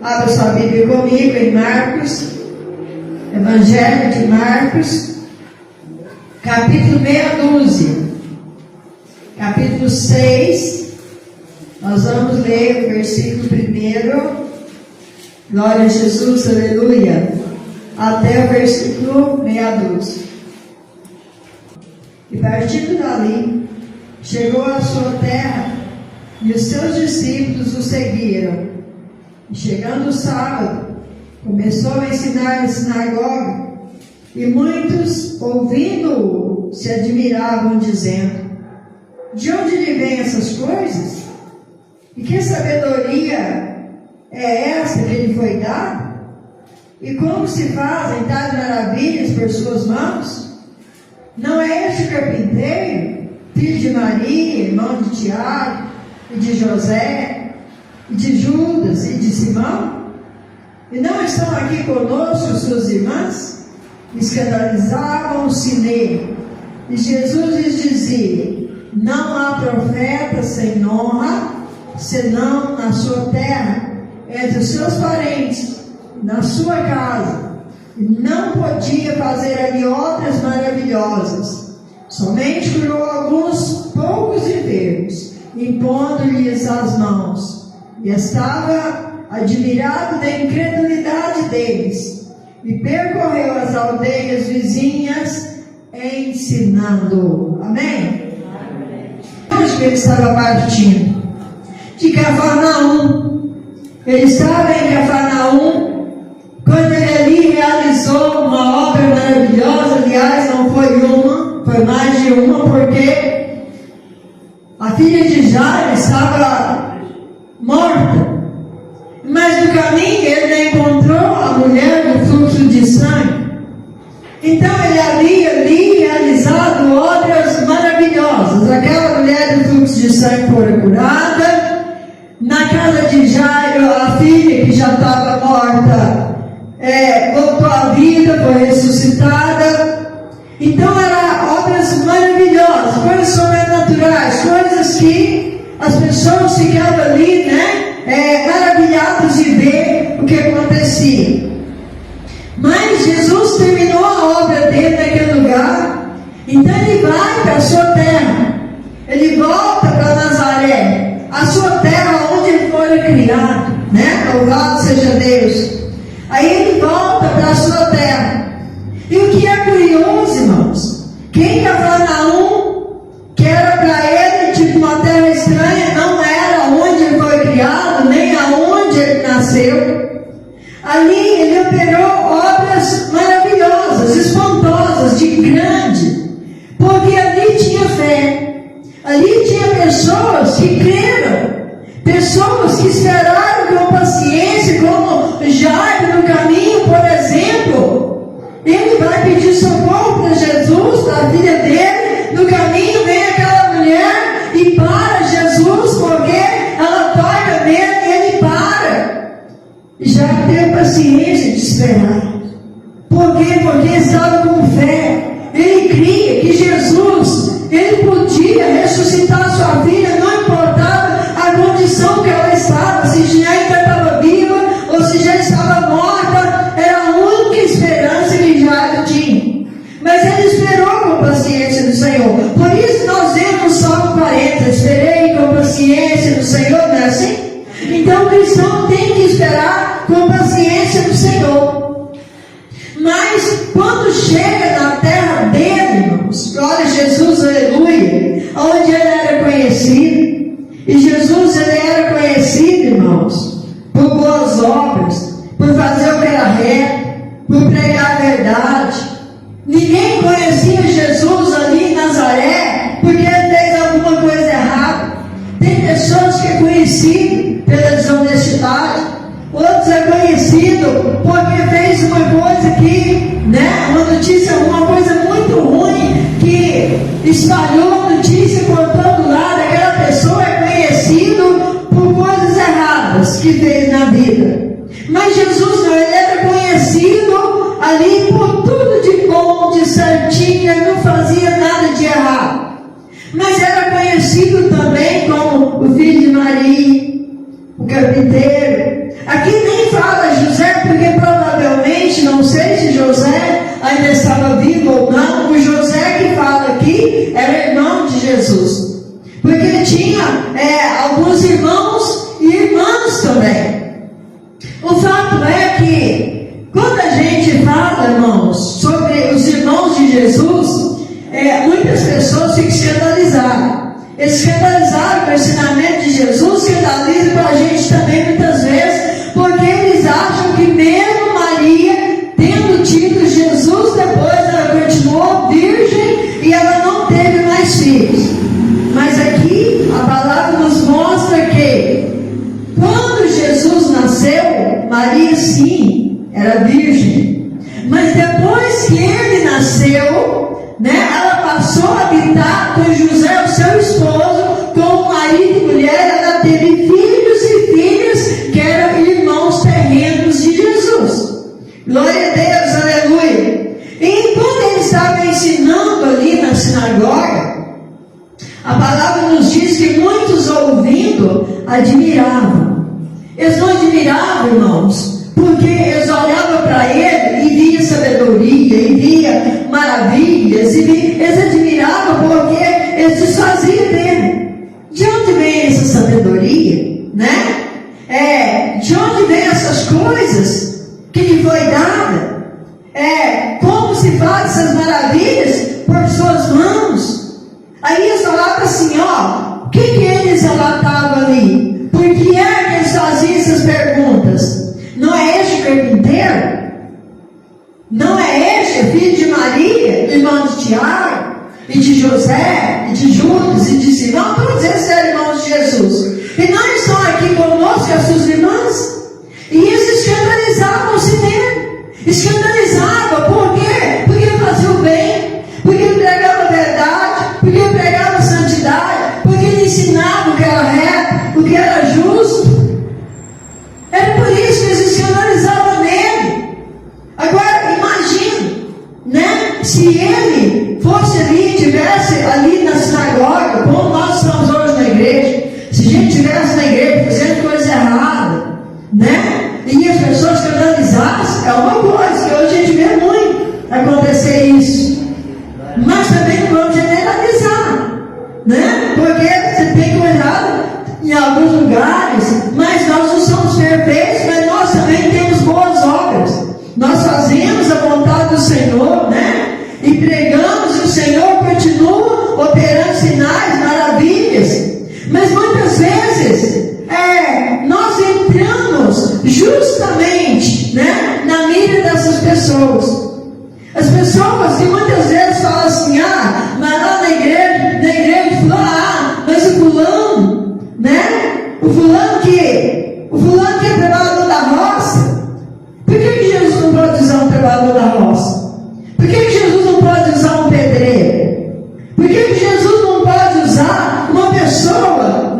Abra sua Bíblia comigo em Marcos, Evangelho de Marcos, capítulo meia dúzia, capítulo 6, nós vamos ler o versículo 1, glória a Jesus, aleluia, até o versículo meia dúzia. E partindo dali, chegou à sua terra, e os seus discípulos o seguiram. E chegando o sábado, começou a ensinar na sinagoga, e muitos, ouvindo-o, se admiravam, dizendo: de onde lhe vêm essas coisas? E que sabedoria é essa que lhe foi dada? E como se fazem tais maravilhas por suas mãos? Não é este carpinteiro, filho de Maria, irmão de Tiago, e de José, e de Judas, e de Simão? E não estão aqui conosco suas irmãs? Escandalizavam-se nele. E Jesus lhes dizia: não há profeta sem honra, senão na sua terra, entre os seus parentes, na sua casa. E não podia fazer ali obras maravilhosas. Somente curou alguns poucos enfermos, impondo-lhes as mãos. E estava admirado da incredulidade deles. E percorreu as aldeias vizinhas, ensinando. Amém? Onde que ele estava partindo? De Cafarnaum. Ele estava em Cafarnaum quando ele ali realizou uma obra maravilhosa. Aliás, não foi uma, foi mais de uma, porque a filha de Jairo estava morta. Mas no caminho ele encontrou a mulher do fluxo de sangue. Então ele havia ali realizado obras maravilhosas. Aquela mulher do fluxo de sangue foi curada. Na casa de Jairo, a filha que já estava morta voltou à vida, foi ressuscitada. Então eram obras maravilhosas, coisas sobrenaturais, coisas que as pessoas ficavam ali, maravilhadas de ver o que acontecia. Mas Jesus terminou a obra dele naquele lugar. Então ele vai para a sua terra. Ele volta para Nazaré, a sua terra onde ele foi criado, Louvado seja Deus. Aí ele volta para a sua terra. E o que é curioso, irmãos, que em Cafarnaum, que era para ele tipo uma terra estranha, não era onde ele foi criado, nem aonde ele nasceu. Ali ele operou obras maravilhosas, espantosas, de grande, porque ali tinha fé, ali tinha pessoas que creram, pessoas que esperaram com paciência, como Jairo no caminho, por exemplo. Ele vai pedir socorro para Jesus, para a filha dele. No caminho vem aquela mulher e para Jesus, porque ela toca nele e ele para. Já teve paciência de esperar. Por quê? Porque estava com fé. Ele cria que Jesus, ele podia ressuscitar sua filha, não importava a condição que ela estava, se já ainda estava viva ou se já estava morta, era a única esperança que Jairo tinha. Mas ele esperou com paciência no Senhor. Por isso nós vemos no Salmo 40, esperei com paciência no Senhor, não é assim? Então o cristão tem que esperar com paciência no Senhor. Mas quando chega na terra dele, irmãos, glória a Jesus, aleluia, onde ele era conhecido. E Jesus, ele era conhecido, irmãos, por boas obras, por fazer o que era reto, por pregar a verdade. Ninguém conhecia Jesus ali em Nazaré porque ele fez alguma coisa errada. Tem pessoas que é conhecido pela desonestidade, outros é conhecido porque fez uma coisa que, uma notícia, uma coisa muito ruim, que espalhou a notícia por todo lado. Aquela pessoa é conhecido por coisas erradas que fez na vida. Mas Jesus não, ele era conhecido ali por tudo de bom, de certinho, ele não fazia nada de errado. Mas era conhecido também como o filho de Maria, o carpinteiro. Aqui nem fala O fato é que, quando a gente fala, irmãos, sobre os irmãos de Jesus, muitas pessoas ficam escandalizadas. Eles escandalizaram com o ensinamento de Jesus, escandalizam com a gente também muitas vezes, porque eles acham que mesmo Maria, tendo tido Jesus, depois ela continuou virgem e ela não teve mais filhos. Mas aqui a palavra nos mostra que quando Jesus nasceu, Maria sim era virgem, mas depois que ele nasceu, ela passou a habitar com José, o seu esposo, como marido e mulher. Ela teve filhos e filhas que eram irmãos terrenos de Jesus. Glória a Deus, aleluia. E quando ele estava ensinando ali na sinagoga, a palavra nos diz que muitos ouvindo admiravam. Eles não admiravam, irmãos, porque eles olhavam para ele e via sabedoria, e via maravilhas, eles admiravam porque eles desfaziam dele. De onde vem essa sabedoria, de onde vem essas coisas que lhe foi dada? Como se faz essas maravilhas por suas mãos? Aí eles falavam assim, o que eles relatavam ali? Por que é que eles faziam essas perguntas? Não é este o carpinteiro? Não é este filho de Maria, irmão de Tiago, e de José, e de Judas, e de Simão? Todos eles eram irmãos de Jesus. E não estão aqui conosco, as suas irmãs? E eles escandalizavam-se nele. Escandalizavam, por quê? Porque ele fazia o bem, porque ele pregava a verdade, porque ele pregava a santidade, porque ele ensinava o que era reto, o que era justo. Era por isso que eles escandalizavam nele. Agora, imagine, se ele fosse ali, estivesse ali na sinagoga, como nós estamos hoje na igreja, se a gente estivesse na igreja fazendo coisa errada, e as pessoas escandalizassem, é uma coisa que hoje a gente vê muito acontecer isso. Mas também não vamos generalizar, porque você tem coisa em alguns lugares, mas nós não somos perfeitos, mas nós também temos boas obras. Nós fazemos a vontade do Senhor, e pregamos, e o Senhor continua operando sinais, maravilhas. Mas muitas vezes nós entramos justamente na mira dessas pessoas. As pessoas que muitas vezes falam assim, mas lá na igreja falam, mas o fulano, o fulano que é trabalhador da roça. Por que Jesus não pode usar um trabalhador da roça? Por que Jesus não pode usar um pedreiro? Por que Jesus não pode usar uma pessoa,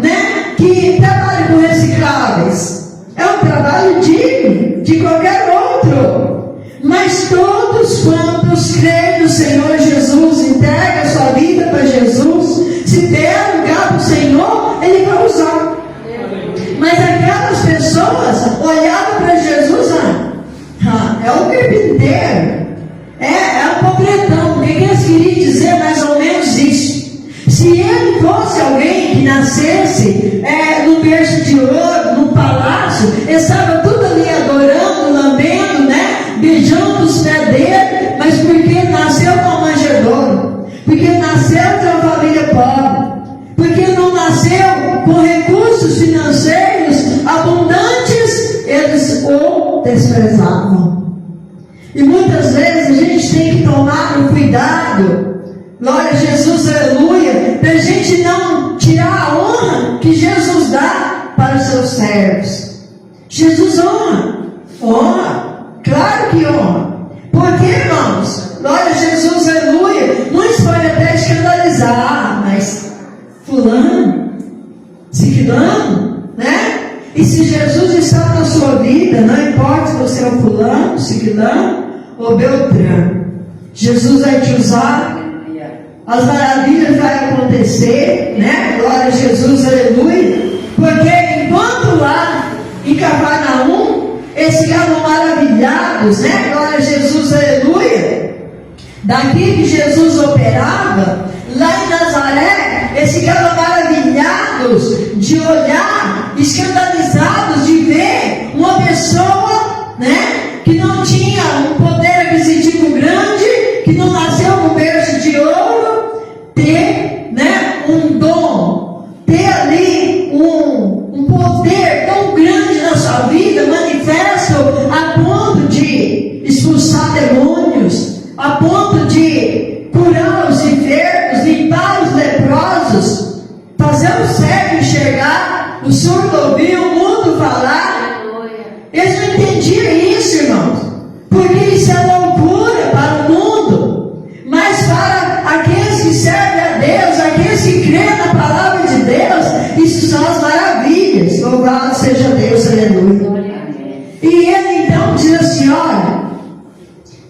que trabalha com recicláveis? É um trabalho digno de qualquer outro. Mas todos quantos creem no Senhor Jesus, entregam a sua vida para Jesus, se der lugar para o Senhor, Ele vai usar. Mas aquelas pessoas olhavam para Jesus, é o carpinteiro, é o pobretão. O que eles queriam dizer? Mais ou menos isso. Se ele fosse alguém que nascesse num berço de ouro, num palácio, estava tudo ali adorando, lambendo, beijando os pés dele, mas porque nasceu com manjedouro, porque nasceu de uma família pobre, porque não nasceu com recursos financeiros abundantes, eles o desprezavam. E muitas vezes a gente tem que tomar um cuidado, glória a Jesus, aleluia, para a gente não tirar a honra que Jesus dá para os seus servos. Jesus honra, claro que honra. Porque, irmãos, glória a Jesus, aleluia, muitos podem até escandalizar, mas fulano, ciclano, E se Jesus está na sua vida, não importa se você é o fulano, ciclano ou beltrano, Jesus vai te usar, as maravilhas vão acontecer, Glória a Jesus, aleluia. Porque enquanto lá em Cafarnaum, eles ficavam maravilhados, Glória a Jesus, aleluia. Daqui que Jesus operava, lá em Nazaré, eles ficavam maravilhados de olhar, escandalizados de ver uma pessoa não entendia isso, irmãos, porque isso é loucura para o mundo, mas para aqueles que servem a Deus, aqueles que creem na palavra de Deus, isso são as maravilhas. Louvado seja Deus, aleluia. E ele então diz assim, olha,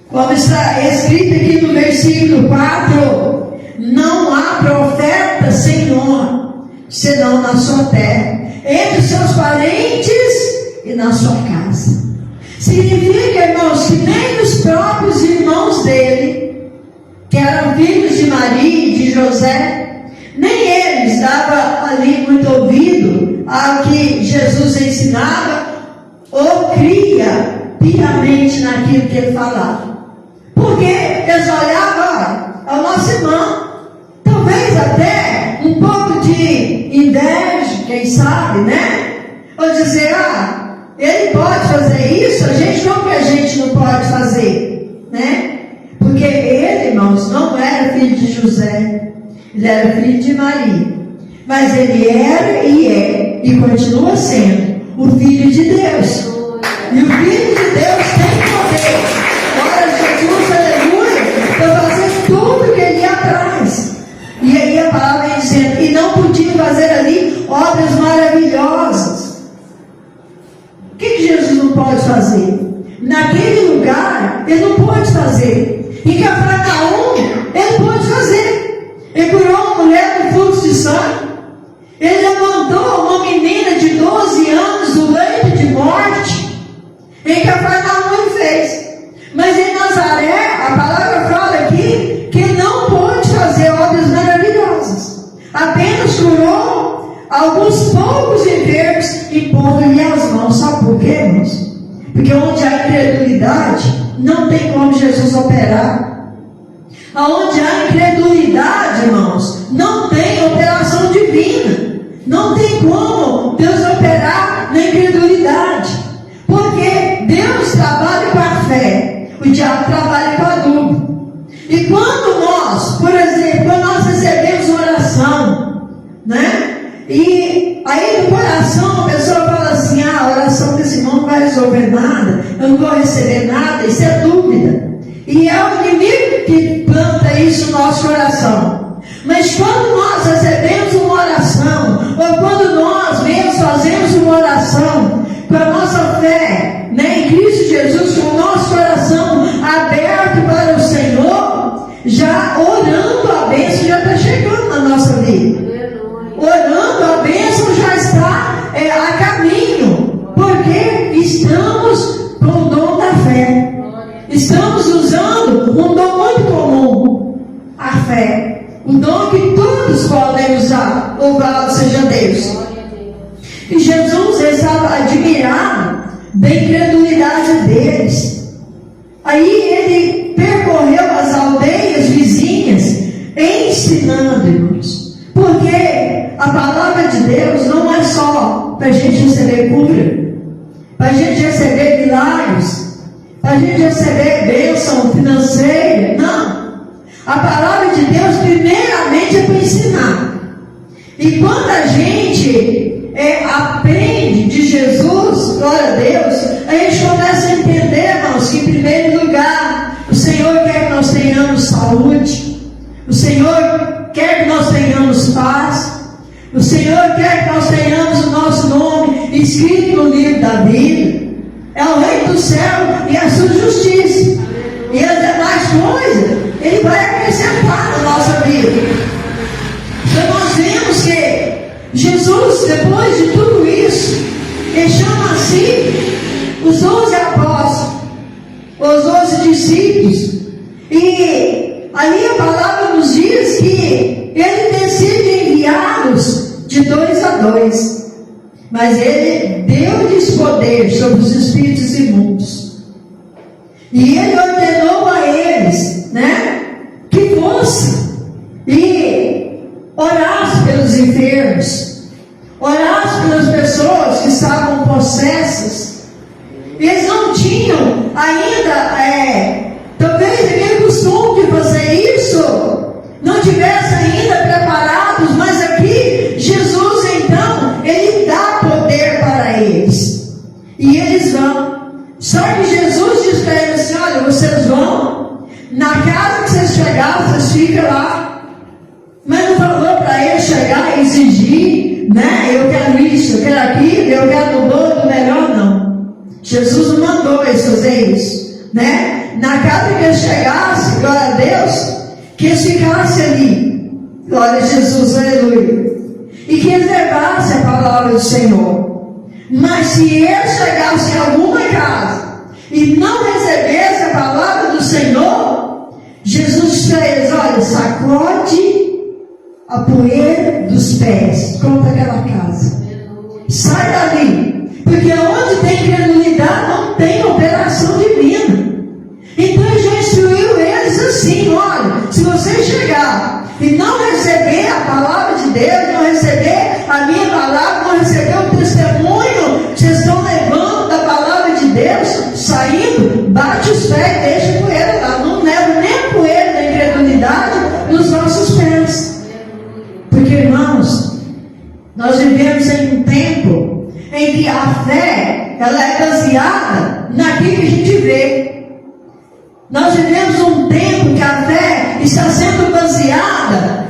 como está escrito aqui no versículo 4, não há profeta sem honra, senão na sua terra, entre os seus parentes e na sua casa. Significa, irmãos, que nem os próprios irmãos dele, que eram filhos de Maria e de José, nem eles davam ali muito ouvido ao que Jesus ensinava, ou cria piamente naquilo que ele falava. Porque eles olhavam, olha, é o nosso irmão, talvez até um pouco de inveja, quem sabe, né? Ou dizer, ele pode fazer isso, a gente não pode fazer, né? Porque ele, irmãos, não era filho de José, ele era filho de Maria, mas ele era e é, e continua sendo, o Filho de Deus. E o Filho de Deus tem poder. Glória a Jesus, aleluia, para fazer tudo que ele ia atrás. E aí a palavra vem dizendo, e não podia fazer ali obras maravilhosas. O que Jesus não pode fazer? Naquele lugar, ele não pode fazer. Em Cafarnaum, ele pode fazer. Ele curou uma mulher com fluxo de sangue. Ele levantou uma menina de 12 anos do leito de morte. Em Cafarnaum ele fez. Mas em Nazaré, a palavra fala aqui que não pôde fazer obras maravilhosas. Apenas curou alguns poucos enfermos, impondo-lhe as mãos. Sabe por quê, irmãos? Porque onde há incredulidade, não tem como Jesus operar. Aonde há incredulidade, irmãos, não tem operação divina. Não tem como Deus operar na incredulidade. Porque Deus trabalha com a fé, o diabo trabalha com a dúvida. E quando nós, por exemplo, quando nós recebemos oração, né? E aí no coração a pessoa fala assim, a oração desse irmão não vai resolver nada, eu não vou receber nada, isso é dúvida. E é o inimigo que planta isso no nosso coração. Mas quando nós recebemos uma oração, ou quando nós mesmos fazemos uma oração, com a nossa fé, né, em Cristo Jesus, com o nosso coração aberto para o Senhor, já orando, a bênção já está chegando na nossa vida. Orando, a bênção já está a caminho, porque estamos com o dom da fé. Estamos usando um dom muito comum, a fé. Um dom que todos podem usar. Louvado seja Deus. E Jesus estava admirado da incredulidade deles. Aí ele percorreu as aldeias vizinhas, ensinando, irmãos. Porque a palavra de Deus não é só para a gente receber cura, para a gente receber milagres, para a gente receber bênção financeira. Não. A palavra de Deus primeiramente é para ensinar. E quando a gente aprende de Jesus, glória a Deus, a gente começa a entender, irmãos, que em primeiro lugar o Senhor quer que nós tenhamos saúde, o Senhor quer que nós tenhamos paz, o Senhor quer que nós tenhamos o nosso nome escrito no livro da vida. É o Rei do céu e a sua justiça. E as demais coisas Ele vai acrescentar na nossa vida. Então nós vemos que Jesus, depois de tudo isso, Ele chama assim os 12 apóstolos, os 12 discípulos. E ali a palavra nos diz que Ele decide enviá-los de 2 a 2. Mas Ele deu-lhes poder sobre os espíritos imundos. E Ele ordenou a eles, né, que fossem e orassem pelos enfermos, orassem pelas pessoas que estavam possessas. Eles não tinham ainda, talvez aquele costume de fazer isso, não tivessem ainda preparados, mas aqui Jesus então, Ele dá poder para eles. E eles vão. chegar, vocês ficam lá. Mas não falou para ele chegar e exigir, né? Eu quero isso, eu quero aquilo, eu quero do bom, do melhor, não. Jesus não mandou eles fazer isso, né? Na casa que eles chegassem, glória a Deus, que eles ficassem ali, glória a Jesus, aleluia, e que eles levassem a palavra do Senhor. Mas se eles chegassem em alguma casa e não recebessem a palavra do Senhor, Jesus disse a eles: olha, sacode a poeira dos pés contra aquela casa, sai dali, porque onde tem credulidade não tem operação divina. Então ele já instruiu eles assim: olha, se você chegar e não receber a palavra de Deus, não receber a minha palavra, não receber o testemunho que vocês estão levando da palavra de Deus, saindo, bate os pés e deixa a poeira lá. Não leva nem a poeira da incredulidade nos nossos pés. Porque, irmãos, nós vivemos em um tempo em que a fé, ela é baseada naquilo que a gente vê. Nós vivemos um tempo que a fé está sendo baseada,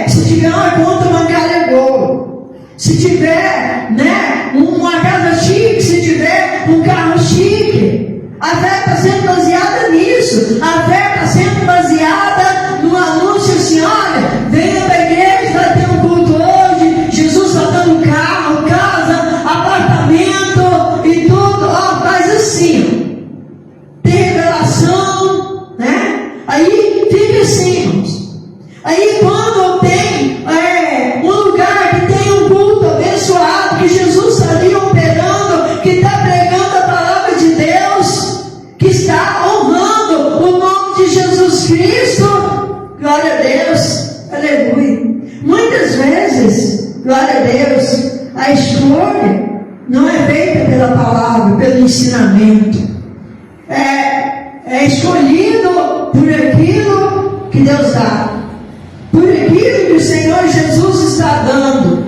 se tiver uma conta bancária boa, se tiver, né, uma casa chique, se tiver um carro chique, a fé está sendo baseada nisso. A fé está sendo baseada no anúncio assim: olha, venha para a igreja, vai ter um culto hoje, Jesus está dando carro, casa, apartamento e tudo, faz assim, tem revelação, né? Aí fica assim, irmãos. Aí quando tem um lugar que tem um culto abençoado, que Jesus está ali operando, que está pregando a palavra de Deus, que está honrando o nome de Jesus Cristo, glória a Deus, aleluia. Muitas vezes, glória a Deus, a escolha não é feita pela palavra, pelo ensinamento. É escolhido por aquilo que Deus dá, por aquilo que o Senhor Jesus está dando.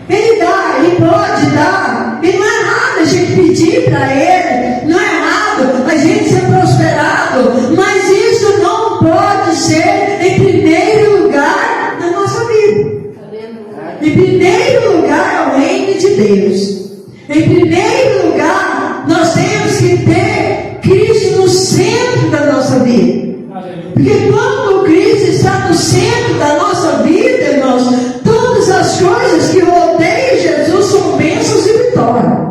Ele dá, Ele pode dar, e não é errado a gente pedir para Ele, não é errado a gente ser prosperado, mas isso não pode ser em primeiro lugar na nossa vida. Em primeiro lugar é o reino de Deus. Em primeiro lugar, nós temos que ter Cristo no centro da nossa vida. Porque quando Cristo está no centro da nossa vida, irmãos, todas as coisas que rodeiam Jesus são bênçãos e vitória.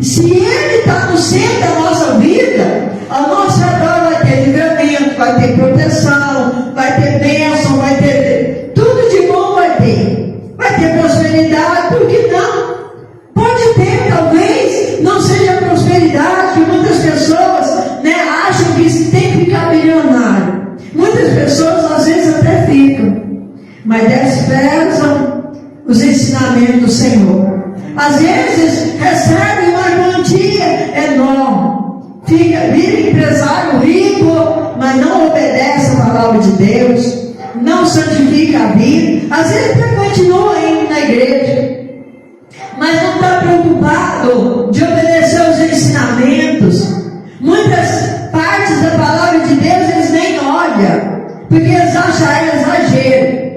Se Ele está no centro da nossa vida, a nossa redor vai ter livramento, vai ter proteção, vai ter bênção, vai ter tudo de bom, vai ter prosperidade. Por que não? Pode ter, talvez não seja prosperidade que muitas pessoas, né, acham que tem que ficar milionário. Muitas pessoas às vezes até ficam, mas desprezam os ensinamentos do Senhor. Às vezes recebem uma quantia enorme, vira empresário rico, mas não obedece a palavra de Deus, não santifica a vida. Às vezes até continua indo na igreja, mas não está preocupado de obedecer os ensinamentos. Muitas partes da palavra de Deus eles nem olham, porque eles acham exagero.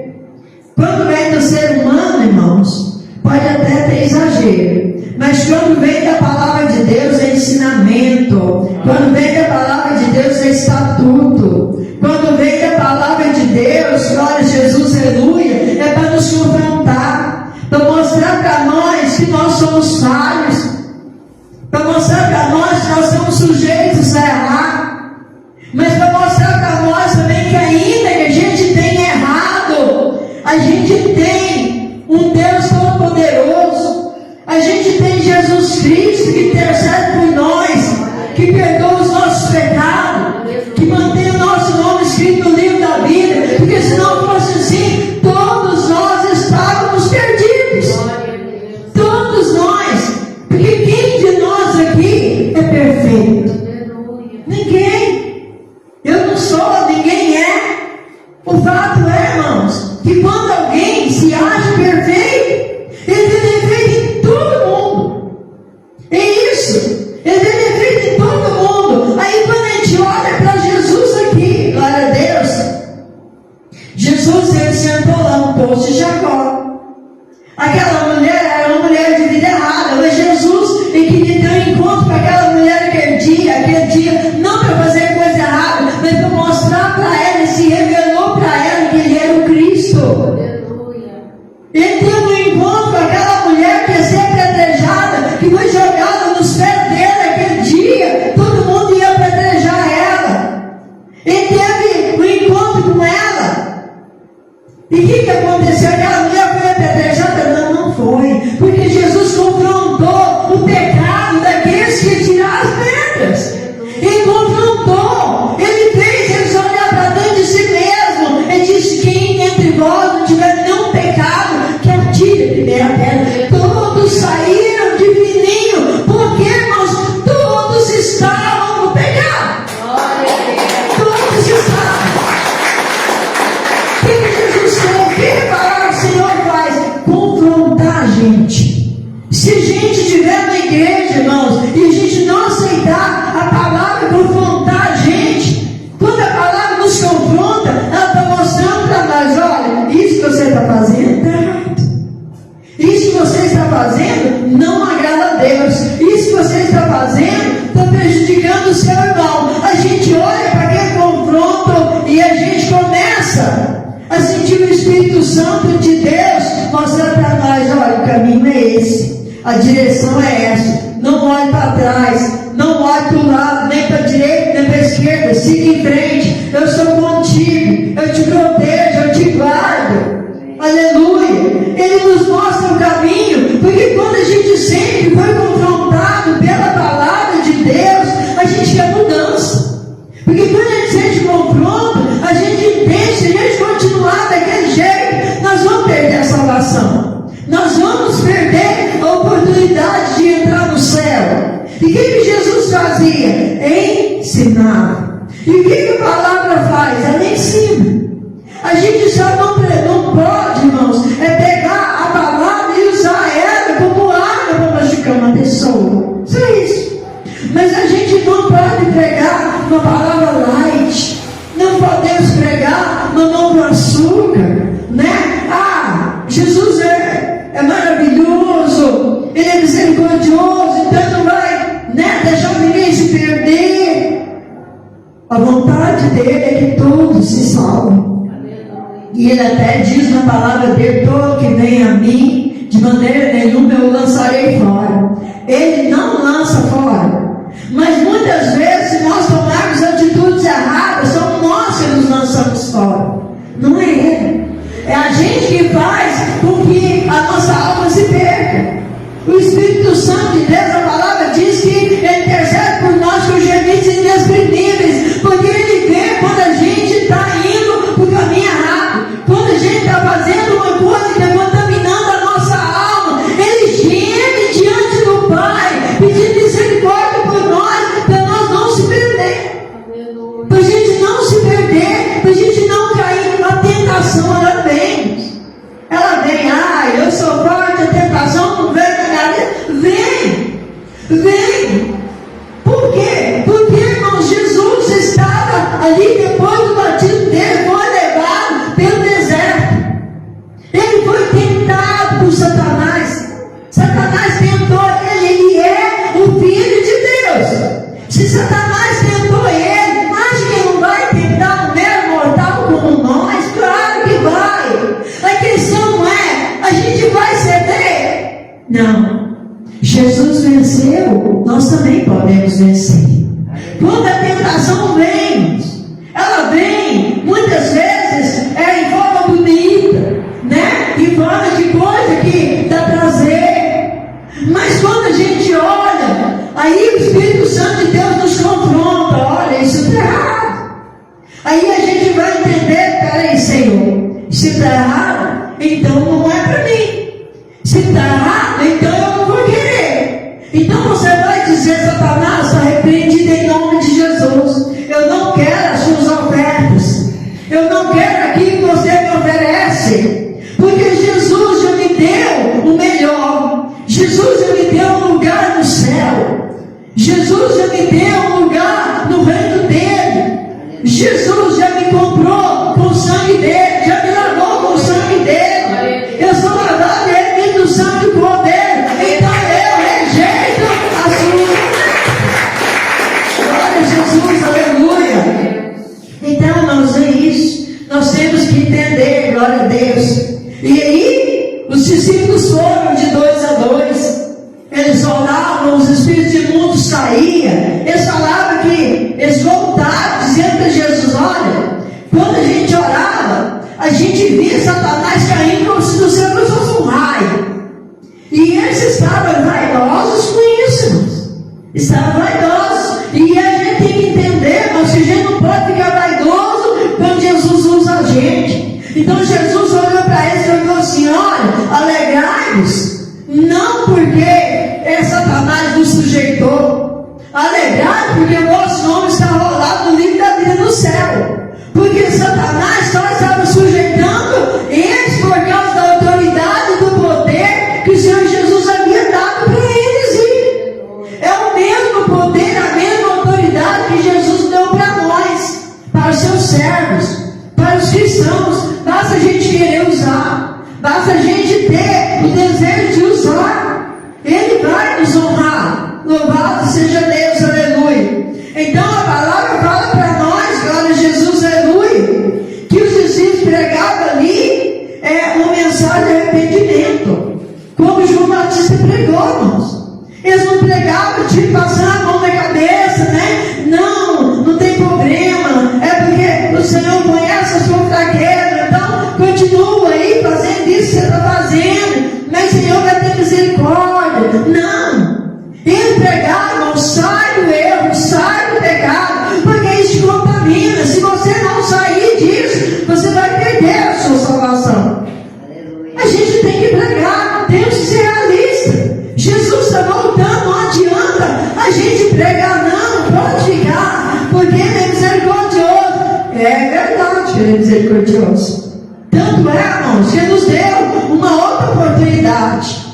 Quando vem do ser humano, irmãos, pode até ter exagero, mas quando vem da palavra de Deus é ensinamento. Quando vem da palavra de Deus é estatuto. Quando vem da palavra de Deus, glória a Jesus, aleluia, é para nos confrontar, para mostrar para nós que nós somos falhos, para mostrar para nós que nós estamos sujeitos a errar, mas para mostrar para nós também que ainda que a gente tenha errado, a gente tem um Deus todo-poderoso, a gente tem Jesus Cristo que intercede por nós, que perdoa os nossos pecados, que mantém o nosso nome escrito no livro da vida, porque se não fosse assim, todos nós estávamos perdidos. Todos nós. Porque quem de nós aqui é perfeito? Ninguém. Eu não sou, ninguém é. O fato é, irmãos, que quando alguém se acha perfeito, ele tem defeito em todo mundo. É isso. Ele tem defeito em todo mundo. Aí quando a gente olha para Jesus aqui, glória a Deus, aquele dia, não para fazer coisa errada, mas para mostrar para ela, ele se revelou para ela que ele era o Cristo. Ele teve um encontro com aquela mulher que ia ser apedrejada, que foi jogada nos pés dele aquele dia, todo mundo ia apedrejar ela. Ele teve um encontro com ela. E o que aconteceu? Aquela mulher foi apedrejada? Não foi, porque Jesus confrontou o pecado daqueles que tiraram as pedras. Ele confrontou, ele fez eles olhar para dentro de si mesmo. Ele disse: quem entre vós não tiver nenhum pecado, que atire a primeira pedra. Todos saíram de fininho, porque irmãos, todos estavam no pecado. Todos estavam. O que Jesus fez? O que a palavra do Senhor faz? Confrontar a gente. Se a gente estiver na igreja, irmãos, e a gente não aceitar a palavra, confrontar a gente, quando a palavra nos confronta, ela está mostrando para nós: olha, isso que você está fazendo está errado. Isso que você está fazendo não agrada a Deus. Isso que você está fazendo está prejudicando o seu irmão. A gente olha para aquele confronto e a gente começa a sentir o Espírito Santo de Deus mostrando para nós: olha, o caminho é esse. A direção é essa. Não olhe para trás, não olhe para o lado, nem para a direita, nem para a esquerda. Siga em frente. Eu sou contigo, eu te protejo, eu te guardo. Aleluia. Ele nos mostra o caminho, porque quando a gente sempre foi confrontado pela palavra de Deus, a gente quer mudança. Porque quando a gente sente confronto, a gente entende: se a gente continuar daquele jeito, nós vamos perder a salvação. Nós vamos perder a oportunidade de entrar no céu. E o que Jesus fazia? Ensinar. E o que a palavra faz? Ela ensina. A gente só não pode, irmãos, é pegar a palavra e usar ela como arma para machucar uma pessoa. Só isso. Mas a gente não pode pregar uma palavra light. Não podemos pregar mamão com açúcar, né? Ah, Jesus é maravilhoso, ele é misericordioso, então não vai, né, deixar ninguém se perder. A vontade dele é que todos se salvem. E ele até diz na palavra dele: todo que vem a mim, de maneira nenhuma eu o lançarei fora. Ele não lança fora. Mas muitas vezes, se nós tomarmos atitudes erradas, somos nós que nos lançamos fora. Não é ele. É a gente que faz com que a nossa alma se perca. O Espírito Santo de Deus, a palavra diz que ele intercede por nós com gemidos inexprimíveis, porque ele vê quando a gente está indo para o caminho errado, quando a gente está fazendo uma coisa que é contaminando a nossa alma. Ele geme diante do Pai, pedindo misericórdia por nós, para nós não se perder, para a gente não se perder, para a gente não cair na tentação. Ela vem, eu sou forte, a tentação não vem na minha vida. Vem. Por quê? Porque, irmão, Jesus estava ali depois do batismo dele, foi levado pelo deserto. Ele foi tentado por Satanás. Satanás tentou ele é o Filho de Deus. Se Satanás tentou ele, acha que ele não vai tentar um mero mortal como nós? Claro que vai. A questão é: a gente vai ceder? Não. Jesus venceu, nós também podemos vencer. Quando a tentação vem, ela vem muitas vezes em forma bonita, né? Em forma de coisa que dá prazer. Mas quando a gente olha, aí o Espírito Santo de Deus nos confronta: olha, isso está errado. Aí a gente vai entender: peraí, Senhor, se está errado, então não é para mim. Se está errado, então eu não vou querer. Então você vai dizer: Satanás, está repreendido em nome de Jesus. Eu não quero as suas ofertas. Eu não quero aquilo que você me oferece. Porque Jesus já me deu o melhor. Jesus já me deu um lugar no céu. Jesus já me deu um lugar no reino dele. Jesus já me comprou com o sangue dele. Já me lavou com o sangue dele. Eu sou lavado dele do sangue do poder. Então eu rejeito a sua. Jesus, aleluia. Então, irmãos, é isso. Nós temos que entender, glória a Deus. E aí, os discípulos foram de 2 a 2. Eles oravam, os espíritos imundos saíam. Eles falavam que eles voltaram, dizendo para Jesus: olha, quando a gente orava, a gente via Satanás caindo como se do céu fosse um raio. E eles estavam vaidosos com isso, irmãos. Estavam vaidosos. E a gente tem que entender, irmãos, que a gente não pode ficar vaidoso quando Jesus usa a gente. Então Jesus olhou para eles e falou assim: olha, alegrai-vos, não porque Satanás nos sujeitou, alegrai-vos porque o vosso nome está rolado no livro da vida no céu. Porque Satanás só estava sujeitando eles por causa da autoridade e do poder que o Senhor Jesus havia dado para eles. É o mesmo poder, a mesma autoridade que Jesus deu para nós, para os seus servos, para os cristãos. Basta a gente querer usar, basta a gente ter o desejo de usar. Ele vai nos honrar. Louvado seja Deus, aleluia. Então a palavra fala para nós, glória a Jesus, aleluia, que os discípulos pregavam ali uma mensagem de arrependimento, como João Batista pregou, irmãos. Eles não pregavam tipo passando a mão na cabeça, né? Não tem problema, é porque o Senhor conhece a sua fraqueza, então continua aí fazendo isso que você está fazendo, mas o Senhor vai ter misericórdia. Não, eles pregavam: sai do erro, sai do pecado, porque isso te contamina. Se você não sair disso, você vai perder a sua salvação. A gente tem que pregar, temos que ser realistas. Jesus está voltando, não adianta a gente pregar, não pode ficar, porque ele é misericordioso. É verdade que ele é misericordioso. Tanto é, irmãos, que nos deu uma outra oportunidade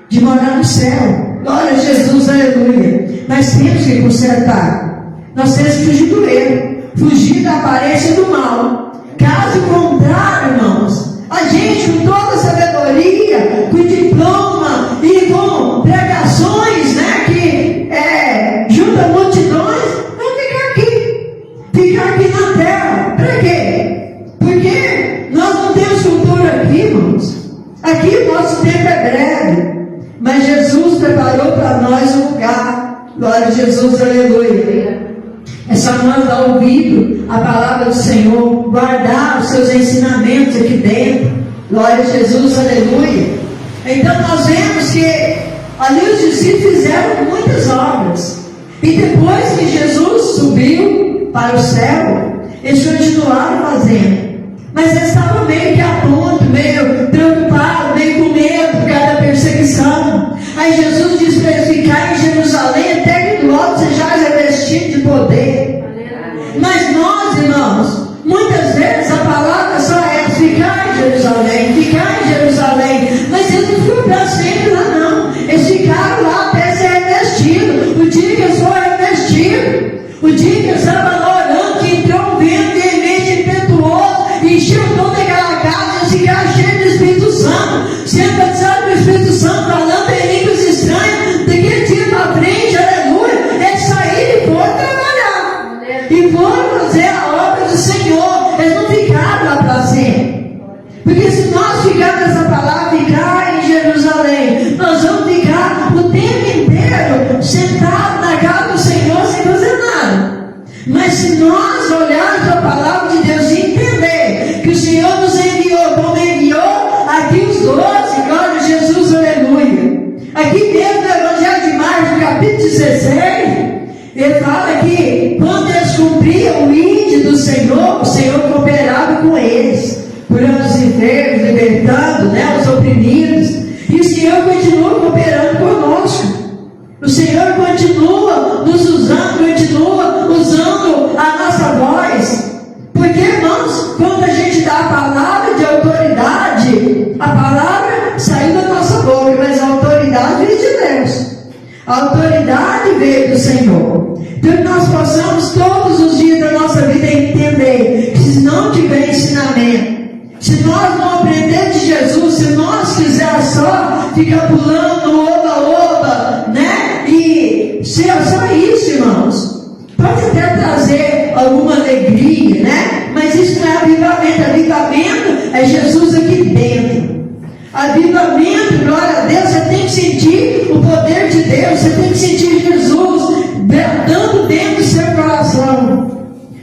de morar no céu. Glória a Jesus, aleluia. Mas temos que consertar. Nós temos que fugir do erro, fugir da aparência do mal. Caso contrário, irmãos, a gente com toda a sabedoria, com diploma e com pregações, né, que junta multidões, vamos ficar aqui na terra. Para quê? Porque nós não temos futuro aqui, irmãos. Aqui o nosso tempo é breve, mas Jesus preparou para nós um lugar. Glória a Jesus, aleluia. É só nós dar ouvido à palavra do Senhor, guardar os seus ensinamentos aqui dentro. Glória a Jesus, aleluia. Então nós vemos que ali os discípulos fizeram muitas obras. E depois que Jesus subiu para o céu, eles continuaram fazendo. Mas eles estavam meio que atônitos, meio preocupados, meio com medo por causa da perseguição. Aí Jesus disse para eles ficarem em Jerusalém até que do alto sejais revestidos de poder. Mas nós, irmãos, muitas vezes a palavra só é ficar em Jerusalém, ficar em Jerusalém. Mas eles não foram para sempre lá, não. Eles ficaram lá até ser revestidos. O dia que eles foram revestidos, o dia que eles estavam lá orando, que entrou um vento veemente impetuoso, encheu toda aquela casa, eles ficaram cheios do Espírito Santo, sendo batizados do Espírito Santo, falando em línguas estranhas. Daquele dia para frente, aleluia, eles saíram e foram trabalhar, e foram fazer a obra do Senhor. Eles não ficaram lá para sempre. Porque se nós ficarmos nessa palavra, ficar em Jerusalém, nós vamos ficar o tempo inteiro sentados na casa do Senhor sem fazer nada. Mas se nós olharmos a palavra de Deus e entender que o Senhor nos enviou, como enviou aqui os 12, glória a Jesus, aleluia. Aqui dentro do Evangelho de Marcos, capítulo 16, ele fala que quando eles cumpriam o ídolo do Senhor, o Senhor cooperava com eles, curando os enfermos, libertando, né, os oprimidos. E o Senhor continua cooperando conosco. O Senhor continua nos usando, continua usando a nossa voz. Porque, irmãos, quando a gente dá a palavra de autoridade, a palavra saiu da nossa boca, mas a autoridade veio de Deus. A autoridade veio do Senhor. Então que nós possamos todos os dias da nossa vida entender que se não tiver ensinamento, se nós não aprender de Jesus, se nós quiser só ficar pulando oba-oba, né? E se é só isso, irmãos, pode até trazer alguma alegria, né? Mas isso não é avivamento. Avivamento é Jesus aqui dentro. Avivamento, glória a Deus, você tem que sentir o poder de Deus, você tem que sentir Jesus dando dentro do seu coração.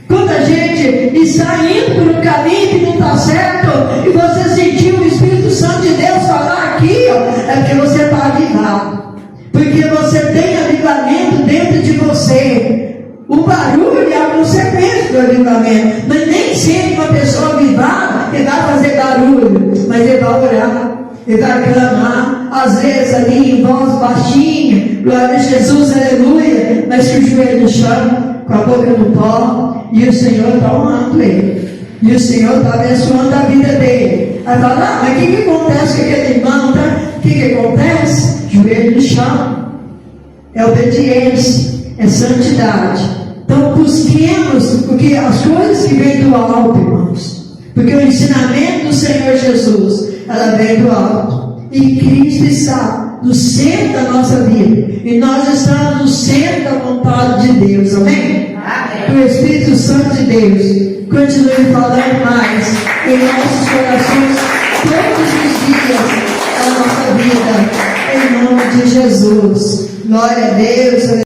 Quanta gente está indo por um caminho que não está certo, e você sentiu o Espírito Santo de Deus falar aqui, ó, é porque você está avivado. Porque você tem avivamento dentro de você. O barulho é a consequência do avivamento. Mas nem sempre uma pessoa avivada ele vai fazer barulho, mas ele vai orar, ele vai clamar, às vezes ali em voz baixinha, glória a Jesus, aleluia, mas com o joelho no chão, com a boca no pó, e o Senhor está honrando ele, e o Senhor está abençoando a vida dele. Aí fala, mas o que acontece com aquele irmão? Tá? O que acontece? Joelho no chão, é obediência, é santidade. Então busquemos, porque as coisas que vêm do alto, irmãos, porque o ensinamento do Senhor Jesus, ela vem do alto, e Cristo está no centro da nossa vida, e nós estamos no centro da vontade de Deus, amém? Que o Espírito Santo de Deus continue falando mais em nossos corações todos os dias da nossa vida, em nome de Jesus. Glória a Deus.